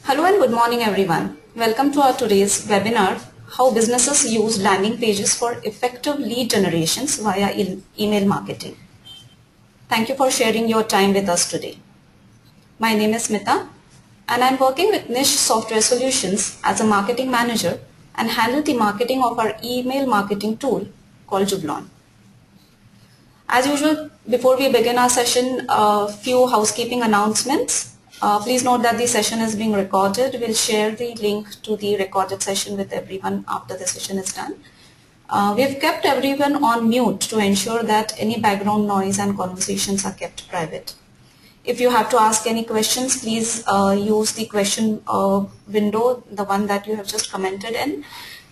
Hello and good morning everyone. Welcome to our today's webinar, How Businesses Use Landing Pages for Effective Lead Generations via Email Marketing. Thank you for sharing your time with us today. My name is Smita and I'm working with Niche Software Solutions as a marketing manager and handle the marketing of our email marketing tool called Juvlon. As usual, before we begin our session, a few housekeeping announcements. Please note that the session is being recorded. We'll share the link to the recorded session with everyone after the session is done. We've kept everyone on mute to ensure that any background noise and conversations are kept private. If you have to ask any questions, please use the question window, the one that you have just commented in.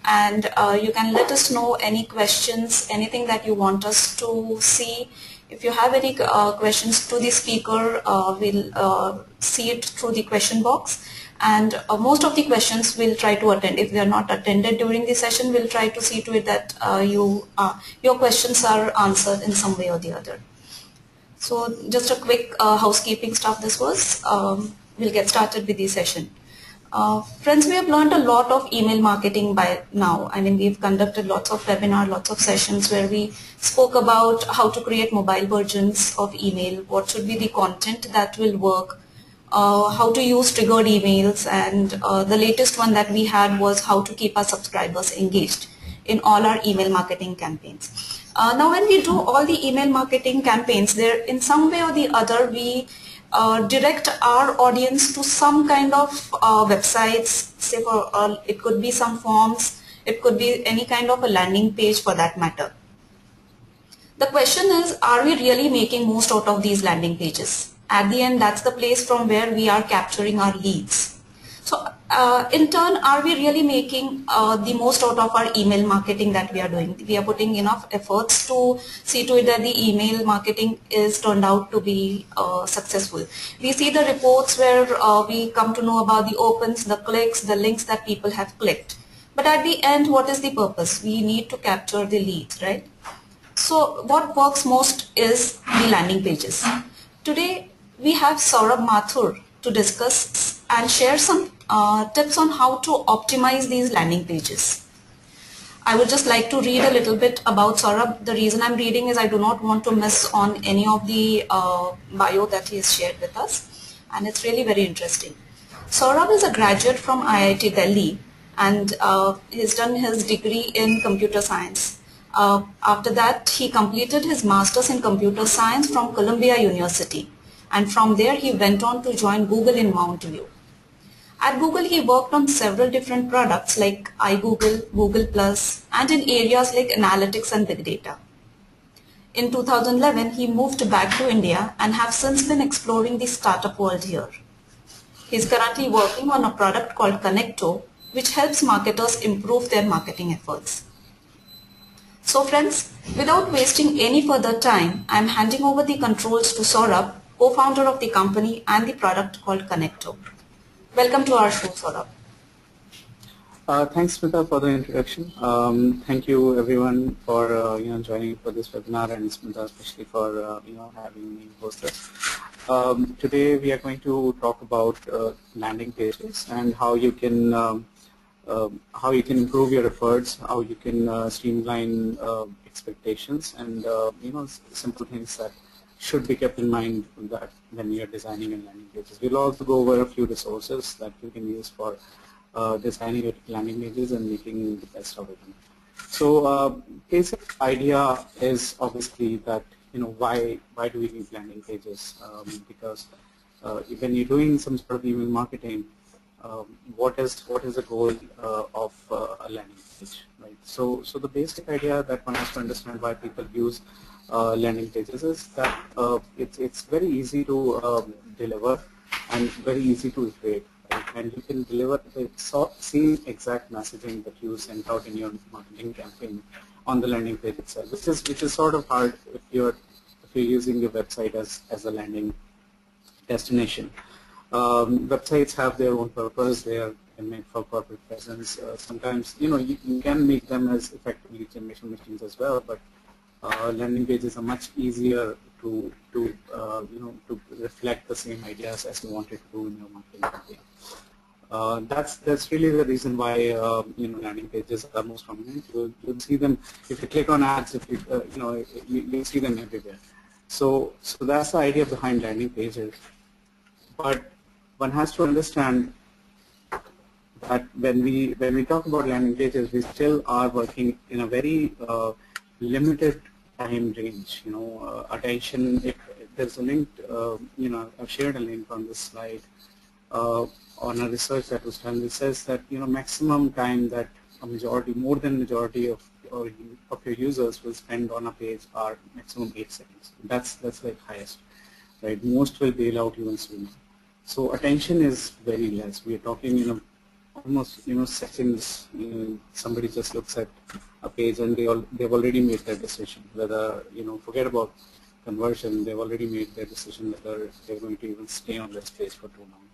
And you can let us know any questions, anything that you want us to see. If you have any questions to the speaker, we'll see it through the question box. And most of the questions we'll try to attend. If they are not attended during the session, we'll try to see to it that your questions are answered in some way or the other. So just a quick housekeeping stuff this was. We'll get started with the session. Friends, we have learned a lot of email marketing by now. I mean, we've conducted lots of webinars, lots of sessions where we spoke about how to create mobile versions of email, what should be the content that will work, how to use triggered emails, and the latest one that we had was how to keep our subscribers engaged in all our email marketing campaigns. Now, when we do all the email marketing campaigns, there in some way or the other, we direct our audience to some kind of websites, say for it could be some forms, it could be any kind of a landing page for that matter. The question is, are we really making most out of these landing pages? At the end, that's the place from where we are capturing our leads. So in turn, are we really making the most out of our email marketing that we are doing? We are putting enough efforts to see to it that the email marketing is turned out to be successful. We see the reports where we come to know about the opens, the clicks, the links that people have clicked. But at the end, what is the purpose? We need to capture the leads, right? So what works most is the landing pages. Today, we have Saurabh Mathur to discuss and share some tips on how to optimize these landing pages. I would just like to read a little bit about Saurabh. The reason I'm reading is I do not want to miss on any of the bio that he has shared with us, and it's really very interesting. Saurabh is a graduate from IIT Delhi and he's done his degree in computer science. After that, he completed his master's in computer science from Columbia University, and from there he went on to join Google in Mountain View. At Google, he worked on several different products like iGoogle, Google+, and in areas like analytics and big data. In 2011, he moved back to India and have since been exploring the startup world here. He is currently working on a product called Connecto, which helps marketers improve their marketing efforts. So friends, without wasting any further time, I am handing over the controls to Saurabh, co-founder of the company and the product called Connecto. Welcome to our show, Saurabh. Thanks, Smita, for the introduction. Thank you, everyone, for joining for this webinar, and Smita, especially for having me host this. Today, we are going to talk about landing pages and how you can improve your efforts, how you can streamline expectations, and simple things that should be kept in mind that when you're designing and landing pages. We'll also go over a few resources that you can use for designing your landing pages and making the best of it. So basic idea is obviously that why do we need landing pages? Because when you're doing some sort of email marketing, what is the goal of a landing page, right? So the basic idea that one has to understand why people use landing pages is that it's very easy to deliver and very easy to iterate, right? And you can deliver the same exact messaging that you sent out in your marketing campaign on the landing page itself, which is sort of hard if you're using your website as a landing destination. Websites have their own purpose. They are made for corporate presence. Sometimes you can make them as effective lead generation machines as well, but landing pages are much easier to reflect the same ideas as you wanted to do in your marketing campaign. That's really the reason why landing pages are most prominent. You'll see them if you click on ads. If you'll see them everywhere. So that's the idea behind landing pages. But one has to understand that when we talk about landing pages, we still are working in a very limited time range. Attention. If there's a link, I've shared a link on this slide on a research that was done. It says that maximum time that more than majority of your users will spend on a page are maximum 8 seconds. That's like highest, right? Most will bail out even sooner. So attention is very less. We are talking almost seconds. Somebody just looks at a page and they've already made their decision. Whether forget about conversion, they've already made their decision whether they're going to even stay on this page for too long.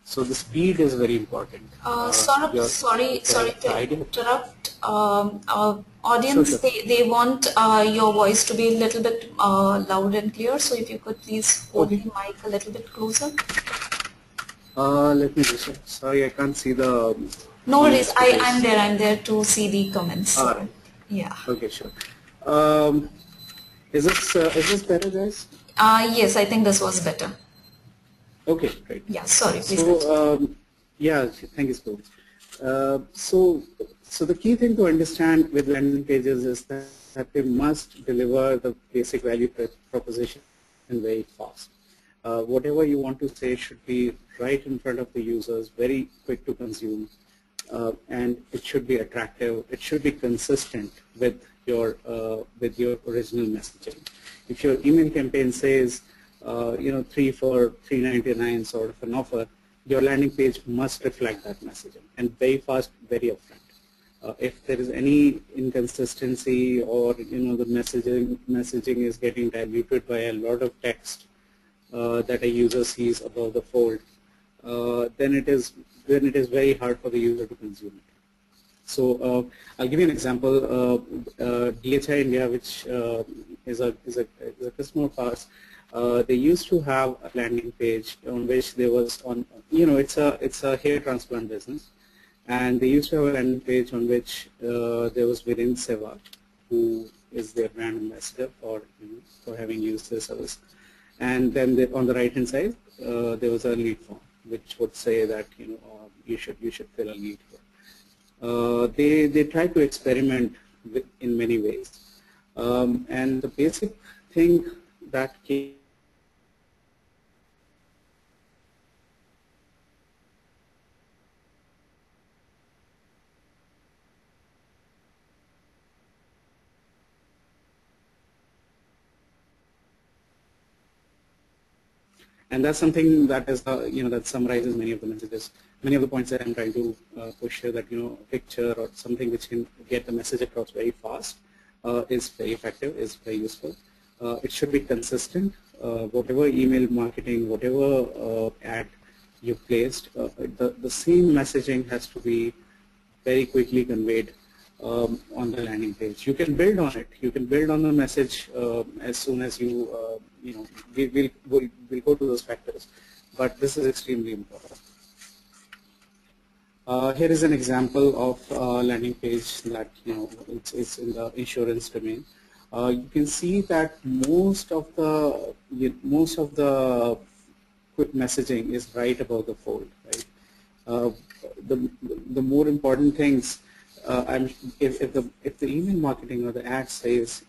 So the speed is very important. Sorry to interrupt. Our audience, sure. They want your voice to be a little bit loud and clear. So if you could please hold the mic a little bit closer. Let me just. Sorry, I can't see the. No worries. I'm there to see the comments. So, yeah. Okay, sure. Is this better, guys? Yes, I think this was better. Okay, great. Yeah, sorry, please. So, yeah, thank you so much. So the key thing to understand with landing pages is that they must deliver the basic value proposition very fast. Whatever you want to say should be right in front of the users, very quick to consume, and it should be attractive. It should be consistent with your original messaging. If your email campaign says 3 for $3.99 sort of an offer, your landing page must reflect that messaging, and very fast, very upfront. If there is any inconsistency or the messaging is getting diluted by a lot of text that a user sees above the fold, then it is very hard for the user to consume it. So I'll give you an example. DHI India, which is a customer of ours, they used to have a landing page on which there was it's a hair transplant business, and they used to have a landing page on which there was Viren Sehwag, who is their brand ambassador for having used their service, and then on the right hand side there was a lead form which would say that you should fill a lead here. They tried to experiment in many ways, and the basic thing that came and that's something that is that summarizes many of the messages, many of the points that I'm trying to push here. That a picture or something which can get the message across very fast is very effective, is very useful. It should be consistent. Whatever email marketing, whatever ad you placed, the same messaging has to be very quickly conveyed on the landing page. You can build on it. You can build on the message as soon as we'll go to those factors, but this is extremely important. Here is an example of a landing page that it's in the insurance domain. You can see that most of the quick messaging is right above the fold, right? The more important things. If the email marketing or the ad says,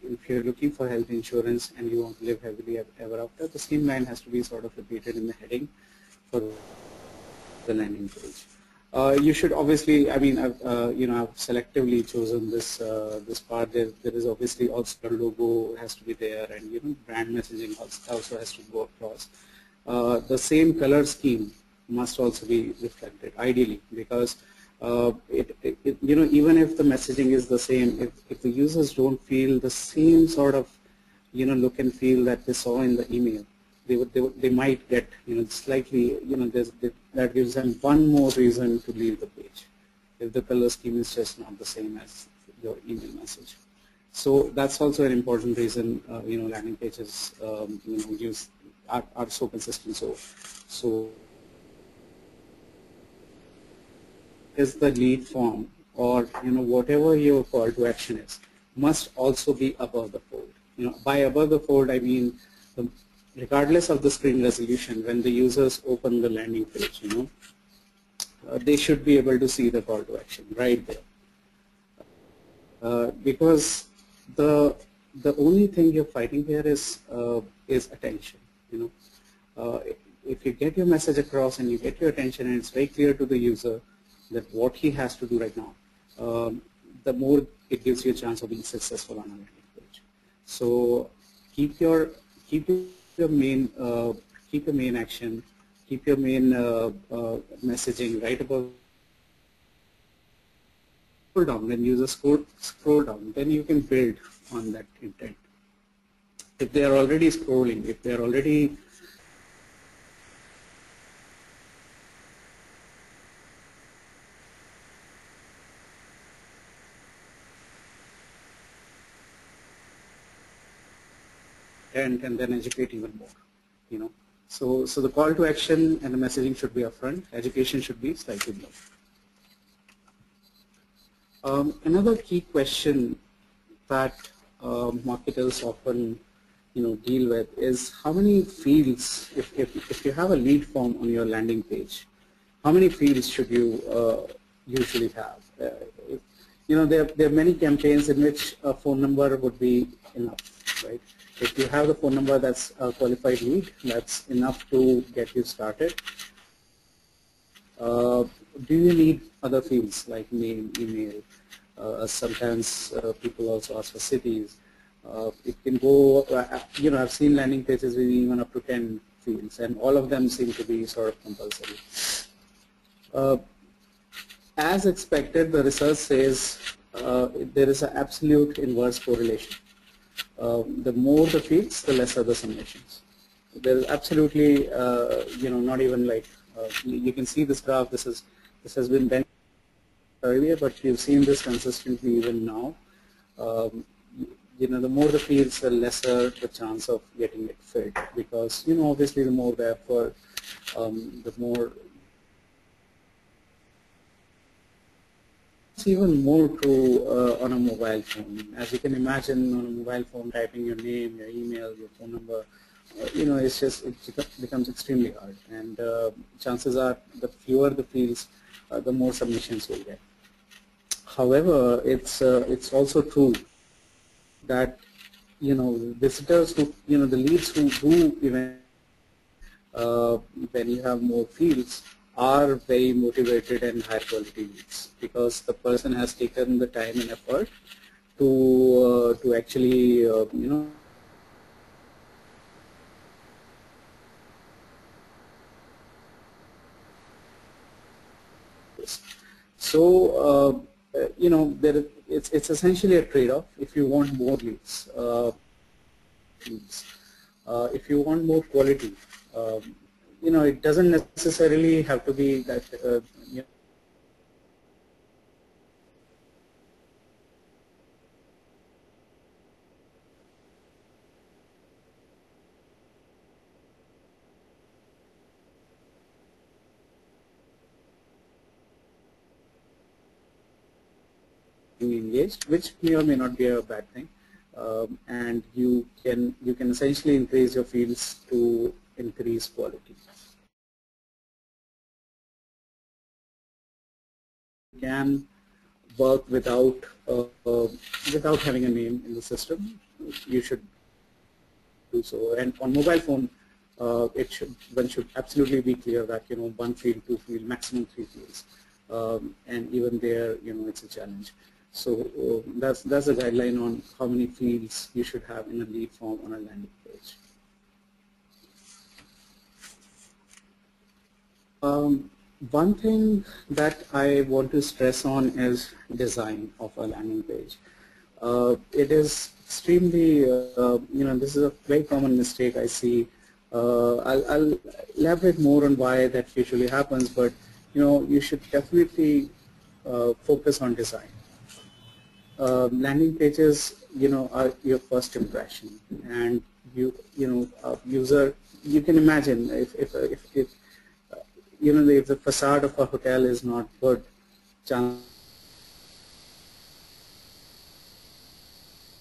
if you're looking for health insurance and you want to live happily ever after, the same line has to be sort of repeated in the heading for the landing page. You should obviously, I've selectively chosen this part. There is obviously also a logo has to be there, and brand messaging also has to go across. The same color scheme must also be reflected, ideally, because even if the messaging is the same, if the users don't feel the same sort of look and feel that they saw in the email, they might get slightly that gives them one more reason to leave the page if the color scheme is just not the same as your email message. So that's also an important reason landing pages are so consistent, so is the lead form, or whatever your call to action is, must also be above the fold. By above the fold, I mean regardless of the screen resolution, when the users open the landing page, they should be able to see the call to action right there. Because the only thing you're fighting here is attention. If you get your message across and you get your attention, and it's very clear to the user that what he has to do right now, the more it gives you a chance of being successful on a landing page. So keep your main action, keep your main messaging right above. Scroll down. When users scroll down, then you can build on that intent. If they are already scrolling, if they are already and then educate even more. So the call to action and the messaging should be upfront. Education should be slightly below. Another key question that marketers often deal with is how many fields, if you have a lead form on your landing page, how many fields should you usually have? There are many campaigns in which a phone number would be enough, right? If you have the phone number that's a qualified lead, that's enough to get you started. Do you need other fields like name, email? Sometimes people also ask for cities. It can go, I've seen landing pages with even up to 10 fields, and all of them seem to be sort of compulsory. As expected, the research says there is an absolute inverse correlation. The more the fields, the lesser the summations. There is absolutely, not even like, you can see this graph. This has been done earlier, but you've seen this consistently even now. The more the fields, the lesser the chance of getting it filled, because obviously the more the effort, the more. It's even more true on a mobile phone. As you can imagine, on a mobile phone, typing your name, your email, your phone number, it becomes extremely hard. And chances are, the fewer the fields, the more submissions you'll get. However, it's also true that visitors who the leads who do even when you have more fields are very motivated and high quality leads, because the person has taken the time and effort to actually so it's essentially a trade-off. If you want more leads, if you want more quality, it doesn't necessarily have to be that engaged, which may or may not be a bad thing, and you can essentially increase your fields to increase quality. You can work without having a name in the system. You should do so. And on mobile phone, one should absolutely be clear that one field, two field, maximum 3 fields, and even there it's a challenge. So that's a guideline on how many fields you should have in a lead form on a landing page. One thing that I want to stress on is design of a landing page. It is extremely, this is a very common mistake I see. I'll elaborate more on why that usually happens, but you should definitely focus on design. Landing pages, are your first impression, and user, you can imagine if the facade of a hotel is not good,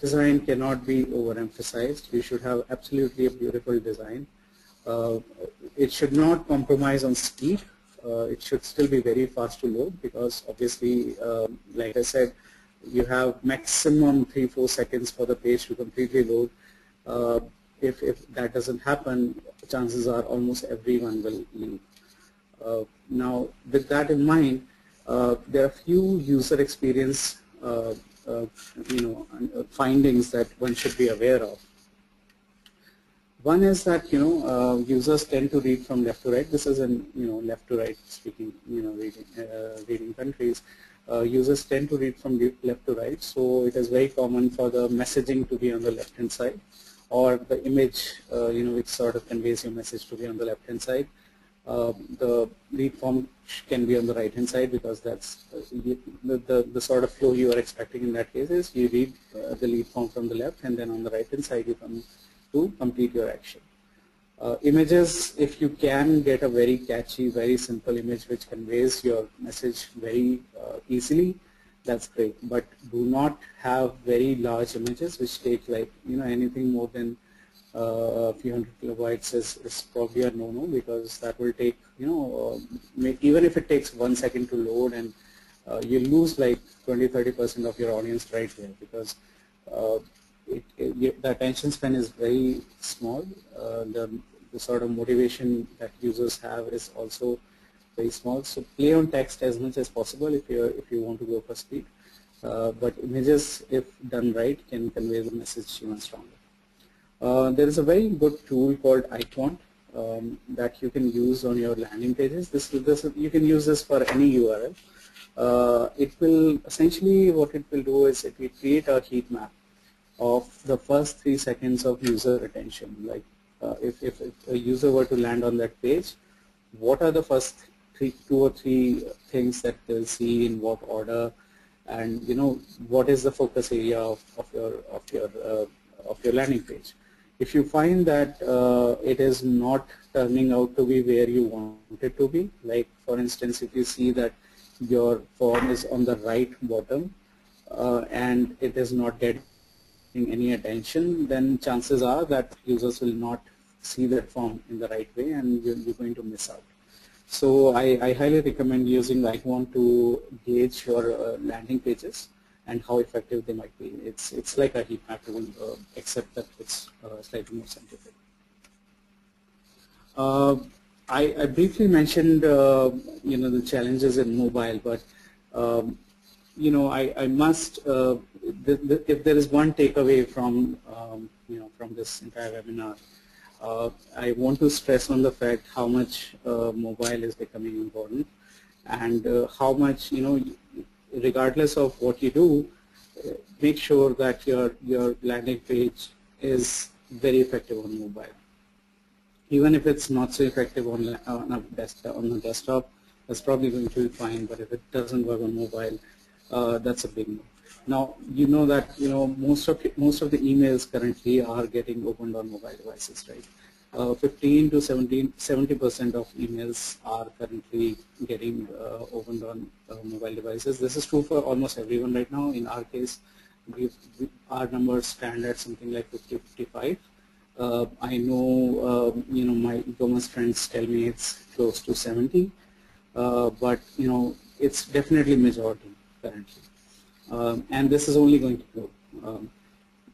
design cannot be overemphasized. You should have absolutely a beautiful design. It should not compromise on speed. It should still be very fast to load, because obviously, like I said, you have maximum 3-4 seconds for the page to completely load. If that doesn't happen, chances are almost everyone will leave. Now, with that in mind, there are few user experience findings that one should be aware of. One is that users tend to read from left to right. This is in left to right speaking reading countries. Users tend to read from left to right, so it is very common for the messaging to be on the left hand side, or the image which sort of conveys your message to be on the left hand side. The lead form can be on the right hand side, because that's the sort of flow you are expecting in that case is you read the lead form from the left, and then on the right hand side you come to complete your action. Images, if you can get a very catchy, very simple image which conveys your message very easily, that's great. But do not have very large images which take anything more than a few hundred kilobytes is probably a no-no, because that will take even if it takes 1 second to load, and you lose like 20-30% of your audience right there, because the attention span is very small. The sort of motivation that users have is also very small. So play on text as much as possible if you want to go for speed. But images, if done right, can convey the message even stronger. There is a very good tool called Icon that you can use on your landing pages. You can use this for any URL. It will essentially, what it will do is it will create a heat map of the first 3 seconds of user attention. Like if a user were to land on that page, what are the first 2 or 3 things that they'll see, in what order, and what is the focus area of your landing page. If you find that it is not turning out to be where you want it to be, like for instance, if you see that your form is on the right bottom and it is not getting any attention, then chances are that users will not see that form in the right way, and you're going to miss out. So I highly recommend using Icon to gauge your landing pages and how effective they might be. It's like a heat map tool, except that it's slightly more scientific. I briefly mentioned the challenges in mobile, but I must if there is one takeaway from from this entire webinar, I want to stress on the fact how much mobile is becoming important, and how much regardless of what you do, make sure that your landing page is very effective on mobile. Even if it's not so effective on the desktop, that's probably going to be fine. But if it doesn't work on mobile, that's a big no. Now you know that most of the emails currently are getting opened on mobile devices, right? 15 to 70% of emails are currently getting opened on mobile devices. This is true for almost everyone right now. In our case, our numbers stand at something like 50-55. I know my e-commerce friends tell me it's close to 70, but it's definitely majority currently, and this is only going to grow.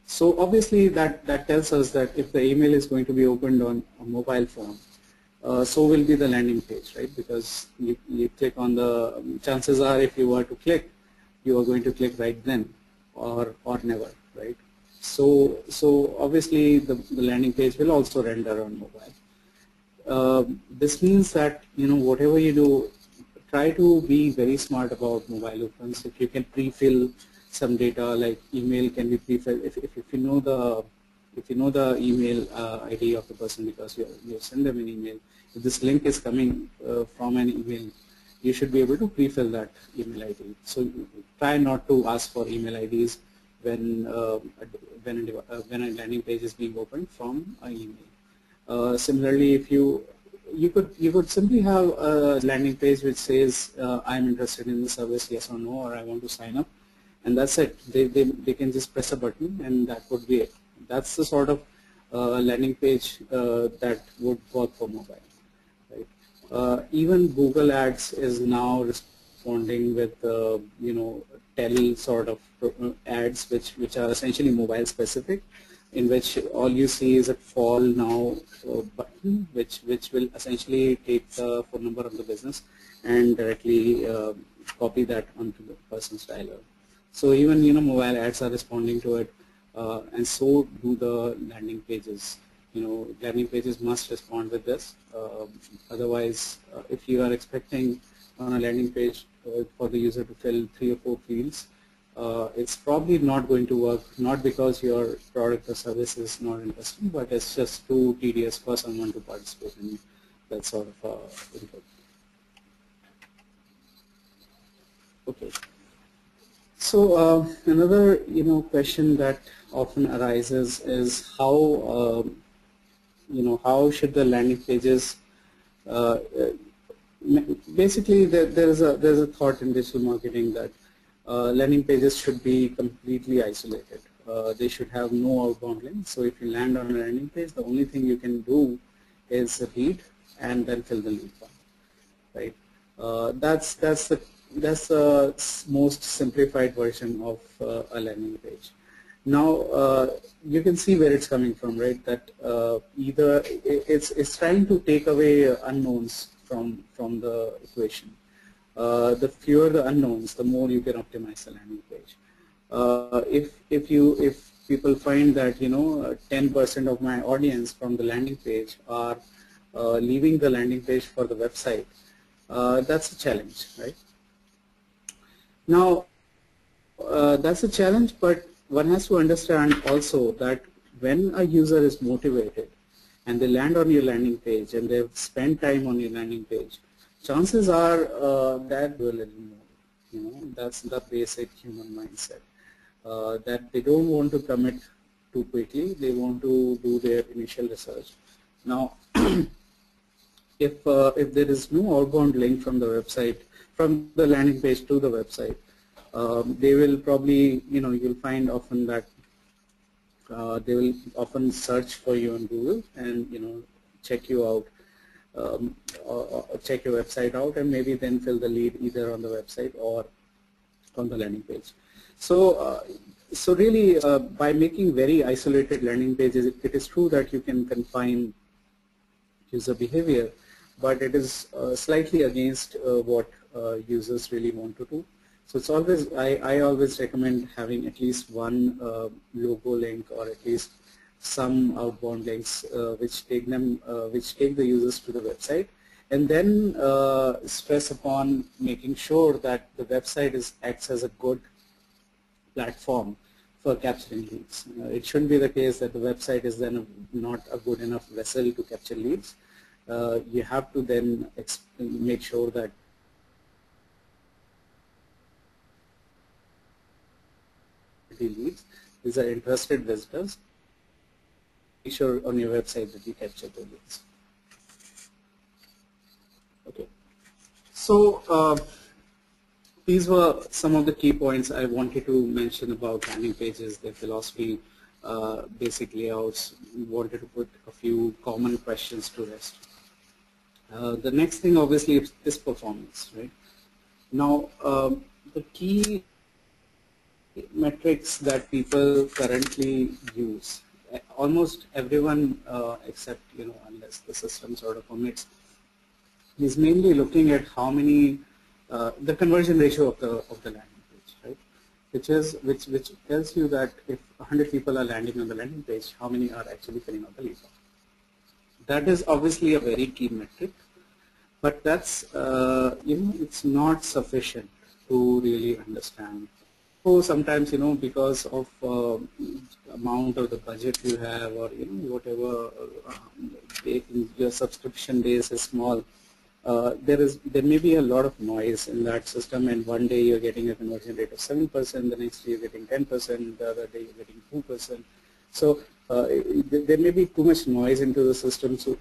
So obviously that tells us that if the email is going to be opened on a mobile phone, so will be the landing page, right? Because you click on the, chances are if you were to click, you are going to click right then or never, right? So obviously the landing page will also render on mobile. This means that whatever you do, try to be very smart about mobile opens. If you can pre-fill some data, like email can be pre-filled. If you know the email ID of the person, because you send them an email, if this link is coming from an email, you should be able to pre-fill that email ID. So try not to ask for email IDs when a landing page is being opened from an email. Similarly, if you you could simply have a landing page which says I'm interested in the service, yes or no, or I want to sign up, and that's it. They can just press a button and that would be it. That's the sort of landing page that would work for mobile. Right? Even Google Ads is now responding with tell sort of ads which are essentially mobile specific, in which all you see is a fall now button which will essentially take the phone number of the business and directly copy that onto the person's dialer. So even mobile ads are responding to it, and so do the landing pages. Landing pages must respond with this. Otherwise, if you are expecting on a landing page for the user to fill 3 or 4 fields, it's probably not going to work, not because your product or service is not interesting, but it's just too tedious for someone to participate in that sort of input. Okay. So another question that often arises is how how should the landing pages basically there's a thought in digital marketing that landing pages should be completely isolated. They should have no outbound links. So if you land on a landing page, the only thing you can do is read and then fill the lead form, right? That's the most simplified version of a landing page. Now you can see where it's coming from, right? That either it's trying to take away unknowns from the equation. The fewer the unknowns, the more you can optimize the landing page. If people find that 10% of my audience from the landing page are leaving the landing page for the website, that's a challenge, right? Now that's a challenge, but one has to understand also that when a user is motivated and they land on your landing page and they've spent time on your landing page, chances are that will a little more. That's the basic human mindset. That they don't want to commit too quickly. They want to do their initial research. Now, if there is no outbound link from the website, from the landing page to the website, they will probably, you'll find often that they will often search for you on Google and check you out. Or check your website out and maybe then fill the lead either on the website or on the landing page. So so really by making very isolated landing pages, it is true that you can confine user behavior, but it is slightly against what users really want to do. So it's always, I always recommend having at least one logo link or at least some outbound links which take the users to the website, and then stress upon making sure that the website acts as a good platform for capturing leads. It shouldn't be the case that the website is then not a good enough vessel to capture leads. You have to then make sure that leads, these are interested visitors. Be sure on your website that you capture the leads. Okay, so these were some of the key points I wanted to mention about landing pages, their philosophy, basic layouts. Wanted to put a few common questions to rest. The next thing obviously is performance, right? Now the key metrics that people currently use, almost everyone except unless the system sort of omits, is mainly looking at how many the conversion ratio of the landing page, right? Which tells you that if 100 people are landing on the landing page, how many are actually filling out the lead form. That is obviously a very key metric, but that's it's not sufficient to really understand. So sometimes because of amount of the budget you have, or whatever your subscription base is small, there may be a lot of noise in that system, and one day you're getting a conversion rate of 7%, the next day you're getting 10%, the other day you're getting 2%. So there may be too much noise into the system to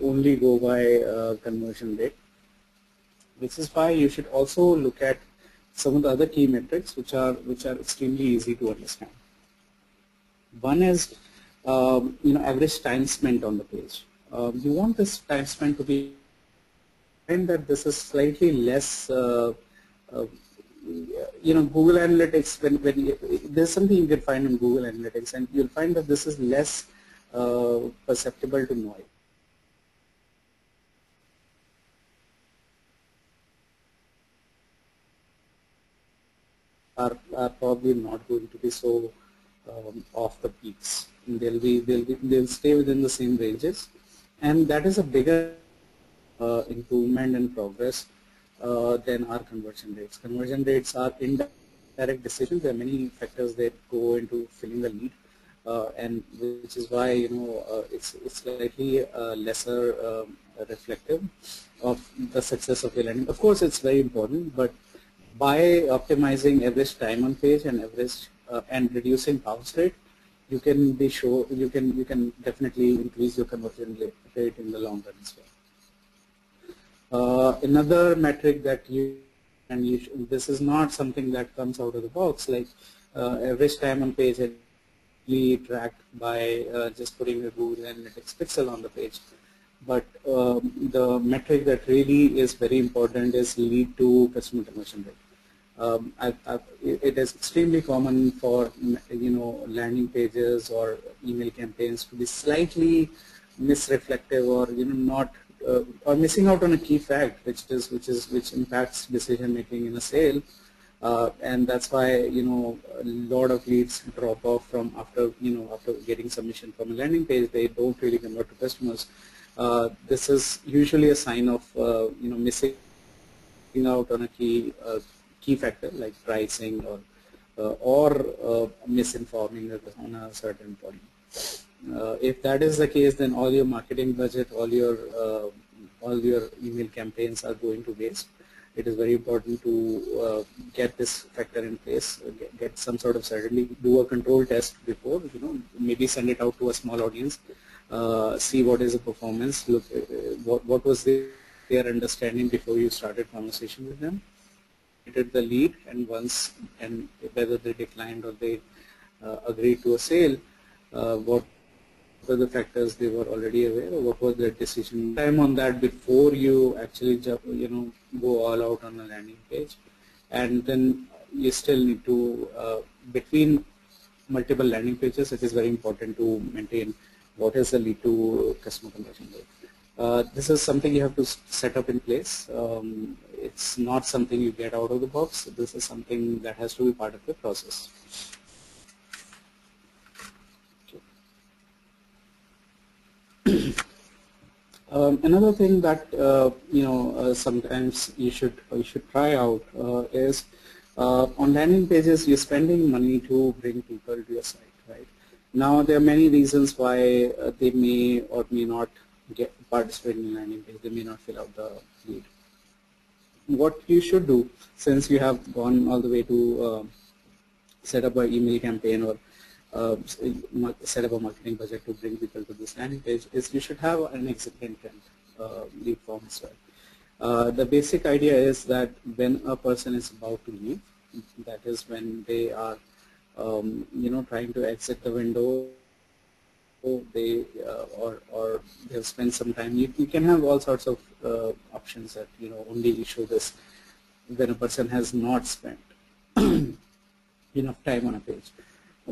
only go by conversion rate, which is why you should also look at some of the other key metrics which are extremely easy to understand. One is average time spent on the page. You want this time spent to be, find that this is slightly less. Google Analytics, there's something you can find in Google Analytics, and you'll find that this is less perceptible to noise. Are probably not going to be so off the peaks. They'll stay within the same ranges, and that is a bigger improvement in progress than our conversion rates. Conversion rates are indirect decisions. There are many factors that go into filling the lead, and which is why it's slightly lesser reflective of the success of your landing. Of course, it's very important, but by optimizing average time on page and average and reducing bounce rate, you can be sure you can definitely increase your conversion rate in the long run as well. Another metric that this is not something that comes out of the box, like average time on page and tracked by just putting a Google Analytics pixel on the page. But the metric that really is very important is lead to customer conversion rate. It is extremely common for landing pages or email campaigns to be slightly misreflective or not or missing out on a key fact, which impacts decision making in a sale, and that's why a lot of leads drop off from after getting submission from a landing page. They don't really convert to customers. This is usually a sign of missing out on a key factor like pricing or misinforming on a certain point. If that is the case, then all your marketing budget, all your email campaigns are going to waste. It is very important to get this factor in place, get some sort of certainty, do a control test before, maybe send it out to a small audience, see what is the performance, look what was their understanding before you started conversation with them, the lead, and whether they declined or they agreed to a sale, what were the factors they were already aware of, what was their decision time on that before you actually go all out on a landing page. And then you still need to, between multiple landing pages, it is very important to maintain what is the lead to customer conversion rate. This is something you have to set up in place. It's not something you get out of the box. This is something that has to be part of the process. Another thing that sometimes you should try out is on landing pages you're spending money to bring people to your site, right? Now there are many reasons why they may or may not participate in landing page. They may not fill out the lead. What you should do, since you have gone all the way to set up an email campaign or set up a marketing budget to bring people to this landing page, is you should have an exit intent lead form as well. The basic idea is that when a person is about to leave, that is when they are trying to exit the window, they or they've spent some time. You can have all sorts of options that only you show this when a person has not spent enough time on a page.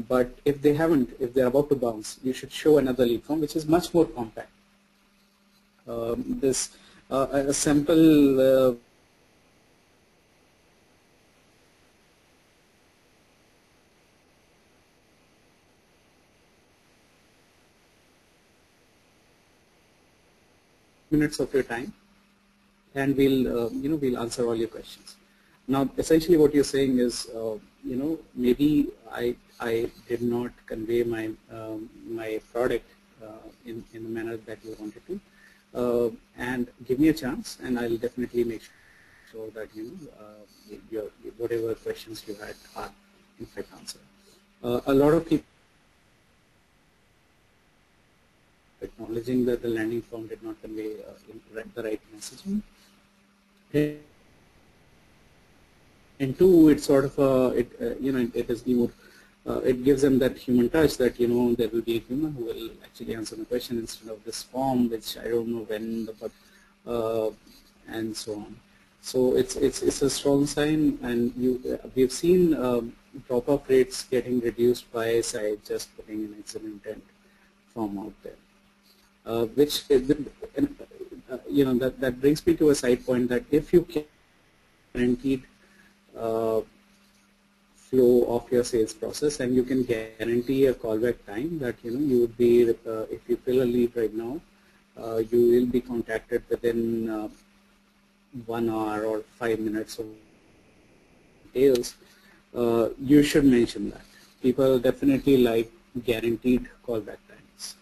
But if they haven't, if they're about to bounce, you should show another lead form which is much more compact. A sample minutes of your time, and we'll answer all your questions. Now, essentially, what you're saying is, maybe I did not convey my my product in the manner that you wanted to, and give me a chance, and I'll definitely make sure that your whatever questions you had are in fact answered. A lot of people acknowledging that the landing form did not convey the right messaging. And two, it's sort of it is more. It gives them that human touch that there will be a human who will actually answer the question instead of this form, which I don't know when, and so on. So it's a strong sign, and we've seen drop-off rates getting reduced by site just putting an exit intent form out there, which that brings me to a side point that if you can guaranteed flow of your sales process, and you can guarantee a callback time that you would be if you fill a lead right now, you will be contacted within 1 hour or 5 minutes of details. You should mention that. People definitely like guaranteed callback times.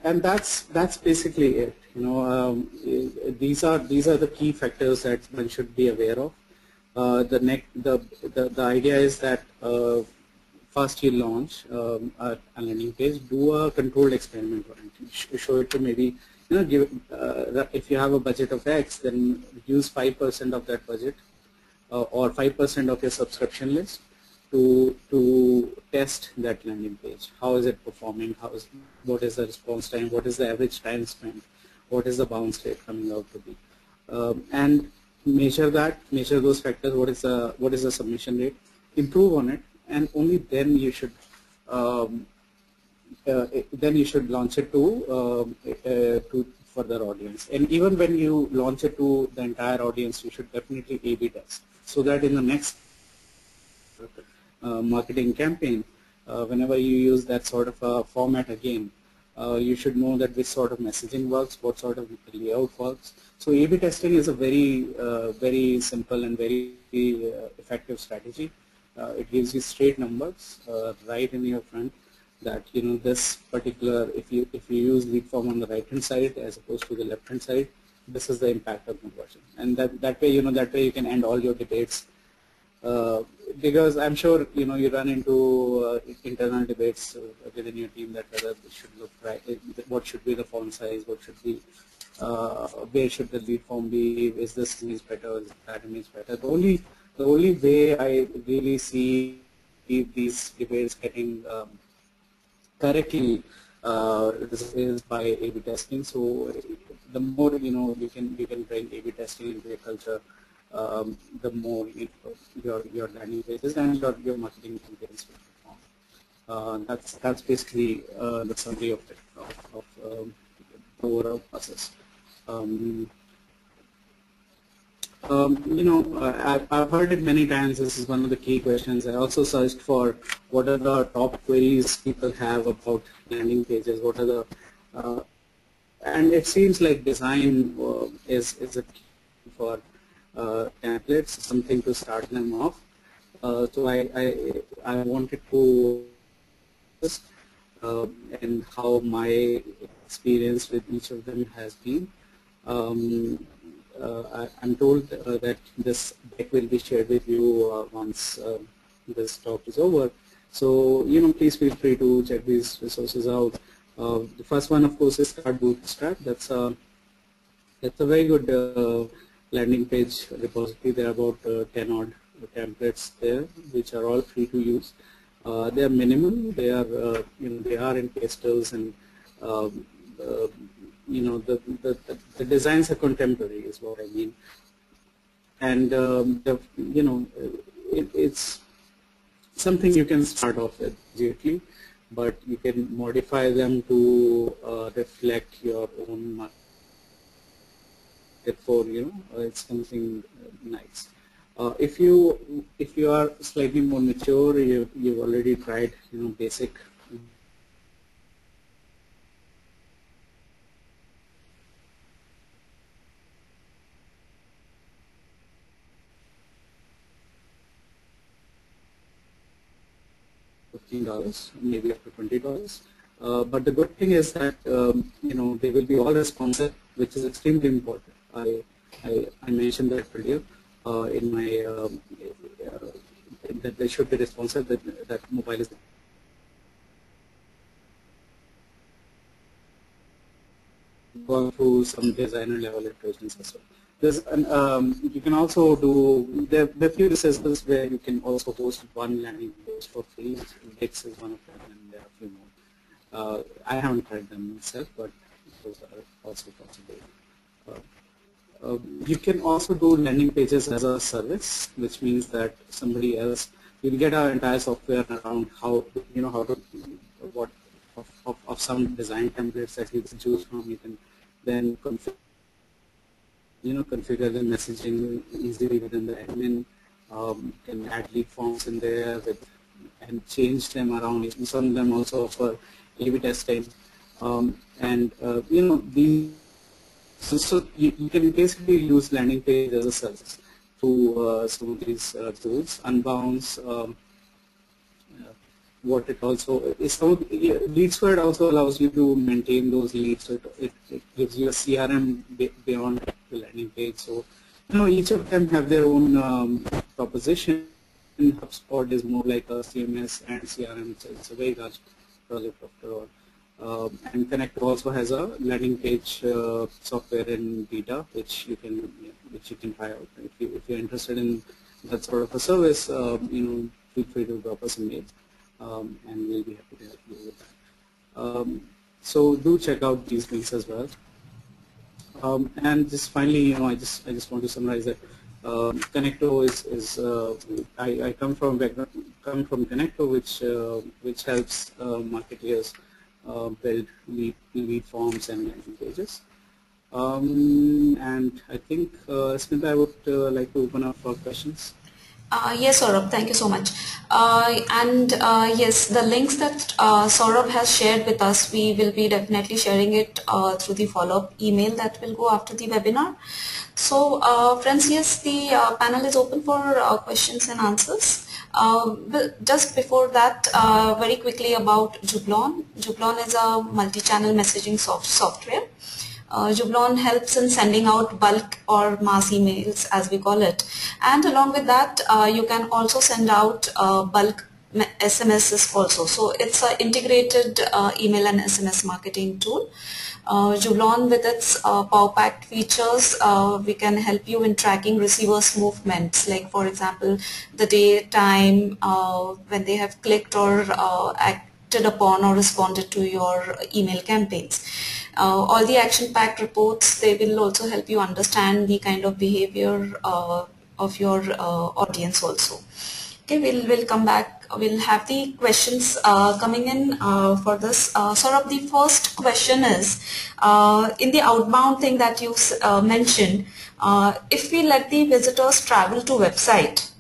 And that's basically it. These are the key factors that one should be aware of. The idea is that first you launch a landing page, do a controlled experiment on it. Show it to maybe give if you have a budget of X, then use 5% of that budget or 5% of your subscription list to test that landing page. How is it performing? What is the response time? What is the average time spent? What is the bounce rate coming out to be? And measure those factors. What is the submission rate? Improve on it, and only then you should launch it to further audience. And even when you launch it to the entire audience, you should definitely A/B test, so that in the next marketing campaign, whenever you use that sort of a format again, you should know that which sort of messaging works, what sort of layout works. So A/B testing is a very simple and very effective strategy. It gives you straight numbers right in your front, that this particular, if you use lead form on the right hand side as opposed to the left hand side, this is the impact of conversion. And that way you can end all your debates. Because I'm sure you run into internal debates within your team that whether it should look right, what should be the font size, what should be, where should the lead form be, is this image better, is that image better. The only way I really see these debates getting correctly is by A/B testing. So the more you can bring A/B testing into your culture, the more your landing pages and your marketing campaigns will perform. That's basically the summary of the overall process. I've heard it many times. This is one of the key questions. I also searched for what are the top queries people have about landing pages. What are the and it seems like design is a key for templates, something to start them off. So I wanted to and how my experience with each of them has been. I'm told that this deck will be shared with you once this talk is over. So please feel free to check these resources out. The first one, of course, is Start Bootstrap. That's a very good landing page repository. There are about 10 odd templates there, which are all free to use. They are minimal. They are they are in pastels, and the designs are contemporary, is what I mean. And it's something you can start off with immediately, but you can modify them to reflect your own market. Therefore, it's something nice. If you are slightly more mature, you've already tried basic. $15, maybe up to $20. But the good thing is that they will be all responsive, which is extremely important. I mentioned that earlier in my that they should be responsive. That mobile is. gone through some designer level iterations as well. There's you can also do, there are a few resources where you can also host one landing page for free. Wix is one of them, and there are a few more. I haven't tried them myself, but those are also possible. You can also do landing pages as a service, which means that somebody else, you'll get our entire software around how, how to, what of some design templates that you can choose from. You can then configure the messaging easily within the admin. You can add lead forms in there and change them around. Some of them also offer A/B testing, so you can basically use landing page as a service through some of these tools. Unbounce, what it also is, LeadSquared also allows you to maintain those leads. So it gives you a CRM beyond the landing page. So each of them have their own proposition. HubSpot is more like a CMS and CRM. It's a very large project after all. And Connecto also has a landing page software in beta, which you can try out. If you're interested in that sort of a service, feel free to drop us a mail, and we'll be happy to help you with that. So do check out these links as well. And just finally, I just want to summarize that Connecto is I come from Connecto, which helps marketeers build lead forms and landing pages. And I think, Smita, I would like to open up for questions. Yes, Saurabh, thank you so much. Yes, the links that Saurabh has shared with us, we will be definitely sharing it through the follow-up email that will go after the webinar. So, friends, yes, the panel is open for questions and answers. But just before that, very quickly about Juvlon. Juvlon is a multi-channel messaging software. Juvlon helps in sending out bulk or mass emails, as we call it, and along with that you can also send out bulk SMSs also. So it's an integrated email and SMS marketing tool. Juvlon, with its power-packed features, we can help you in tracking receivers' movements, like for example the day, time, when they have clicked or acted upon or responded to your email campaigns. All the action-packed reports, they will also help you understand the kind of behavior of your audience also. Okay, we'll come back. We'll have the questions coming in for this. Saurabh, the first question is, in the outbound thing that you mentioned, if we let the visitors travel to website,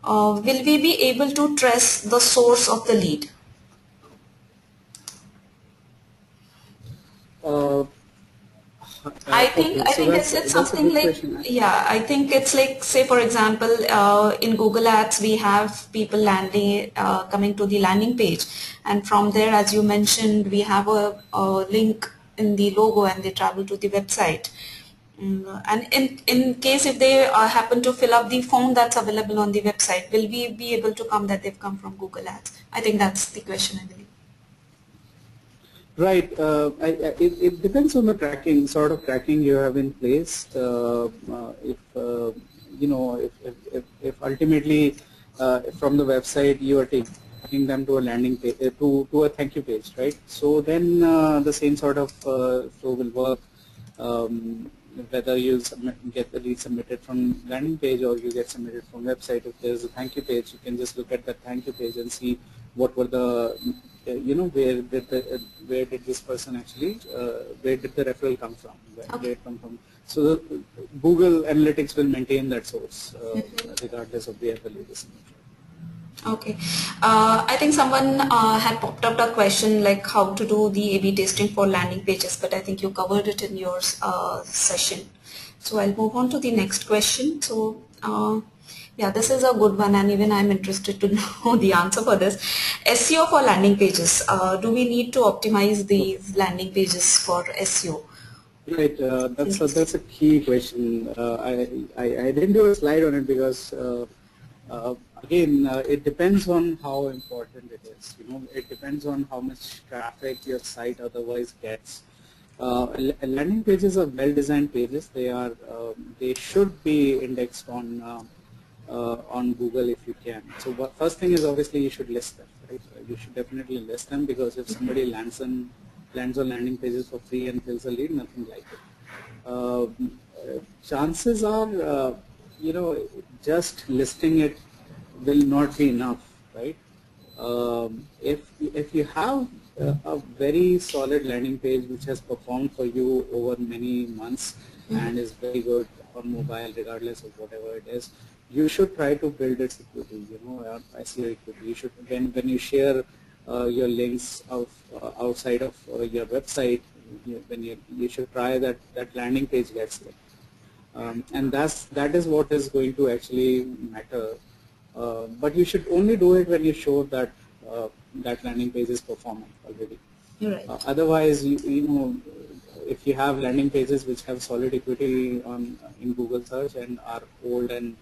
will we be able to trace the source of the lead? I think it's something like, yeah, I think it's like, say for example, in Google Ads we have people landing, coming to the landing page, and from there, as you mentioned, we have a link in the logo and they travel to the website. And in case if they happen to fill up the form that's available on the website, will we be able to come that they've come from Google Ads? I think that's the question, I believe. Right. It depends on the sort of tracking you have in place. If ultimately from the website you are taking them to a landing page, to a thank you page, right? So then the same sort of flow will work. Whether you get the lead submitted from landing page or you get submitted from website, if there's a thank you page, you can just look at that thank you page and see what were the, where did this person actually, where did the referral come from, where did it come from. So Google Analytics will maintain that source regardless of where the lead is submitted. Okay. I think someone had popped up a question like how to do the A/B testing for landing pages, but I think you covered it in your session. So I'll move on to the next question. So yeah, this is a good one, and even I'm interested to know the answer for this. SEO for landing pages. Do we need to optimize these landing pages for SEO? Right, that's a key question. I didn't do a slide on it because again, it depends on how important it is. It depends on how much traffic your site otherwise gets. Landing pages are well-designed pages. They should be indexed on Google if you can. So first thing is obviously you should list them. Right? You should definitely list them, because if somebody lands on landing pages for free and fills a lead, nothing like it. Chances are, just listing it will not be enough, right? If you have a very solid landing page which has performed for you over many months and is very good on mobile, regardless of whatever it is, you should try to build its equity. SEO equity. You should, when you share your links outside of your website, you should try that landing page gets there. And that is what is going to actually matter. But you should only do it when you show that that landing page is performing already. Right. Otherwise, if you have landing pages which have solid equity in Google search and are old and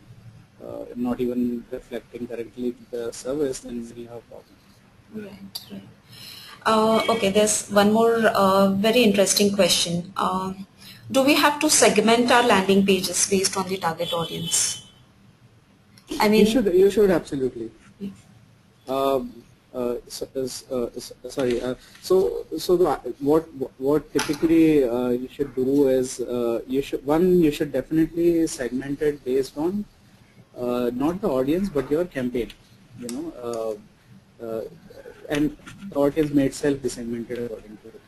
not even reflecting correctly the service, then you have a problem. Right. Okay, there's one more very interesting question. Do we have to segment our landing pages based on the target audience? I mean, you should absolutely. What typically you should do is you should definitely segment it based on not the audience but your campaign. And the audience may itself be segmented according to it.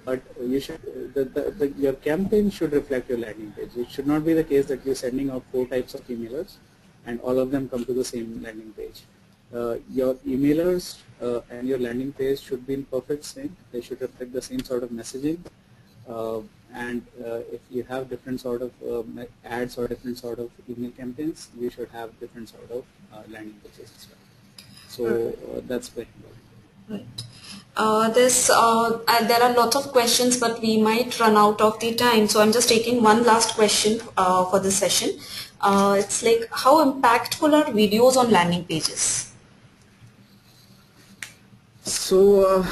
But you should your campaign should reflect your landing page. It should not be the case that you're sending out 4 types of emailers and all of them come to the same landing page. Your emailers and your landing page should be in perfect sync. They should reflect the same sort of messaging. And if you have different sort of ads or different sort of email campaigns, you should have different sort of landing pages as well. So that's very important. Right. There are lots of questions, but we might run out of the time. So I'm just taking one last question for this session. It's like, how impactful are videos on landing pages? So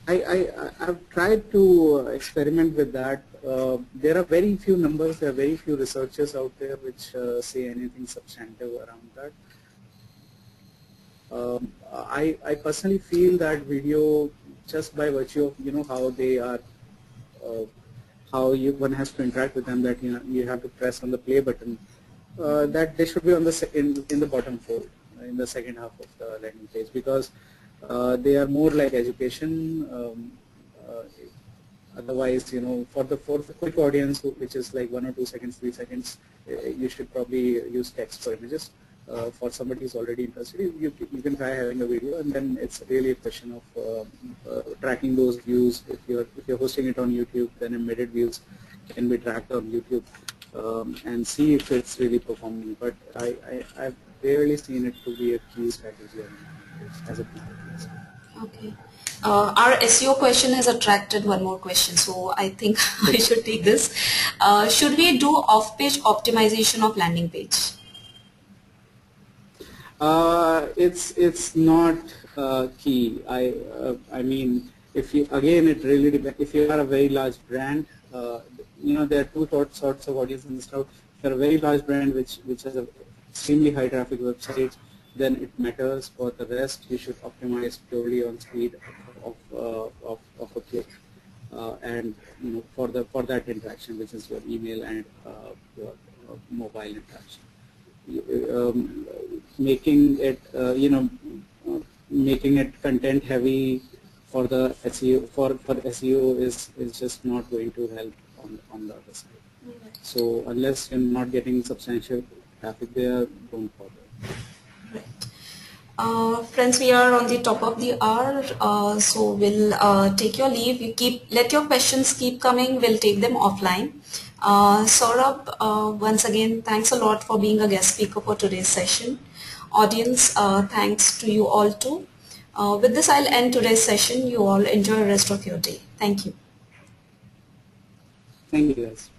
I've tried to experiment with that. There are very few numbers, there are very few researchers out there which say anything substantive around that. I personally feel that video, just by virtue of how they are, how one has to interact with them, that you have to press on the play button, that they should be on the in the bottom fold, in the second half of the landing page, because they are more like education. Otherwise, for the quick audience, which is like 1 or 2 seconds, 3 seconds, you should probably use text for images. For somebody who's already interested, you can try having a video, and then it's really a question of tracking those views. If you're hosting it on YouTube, then embedded views can be tracked on YouTube, and see if it's really performing. But I've rarely seen it to be a key strategy as a people. Okay. Our SEO question has attracted one more question, so I think I should take this. Should we do off-page optimization of landing page? It's not key. I mean, it really depends. If you are a very large brand, there are two sorts of audience in this crowd. If you're a very large brand which has a extremely high traffic website, then it matters. For the rest, you should optimize purely on speed of a click, and for that interaction, which is your email and your mobile interaction. Making it content heavy for the SEO for SEO is just not going to help on the other side. So unless you're not getting substantial traffic there, don't bother. Right. Friends, we are on the top of the hour, so we'll take your leave. Let your questions keep coming. We'll take them offline. Saurabh, once again, thanks a lot for being a guest speaker for today's session. Audience, thanks to you all too. With this, I'll end today's session. You all enjoy the rest of your day. Thank you. Thank you, guys.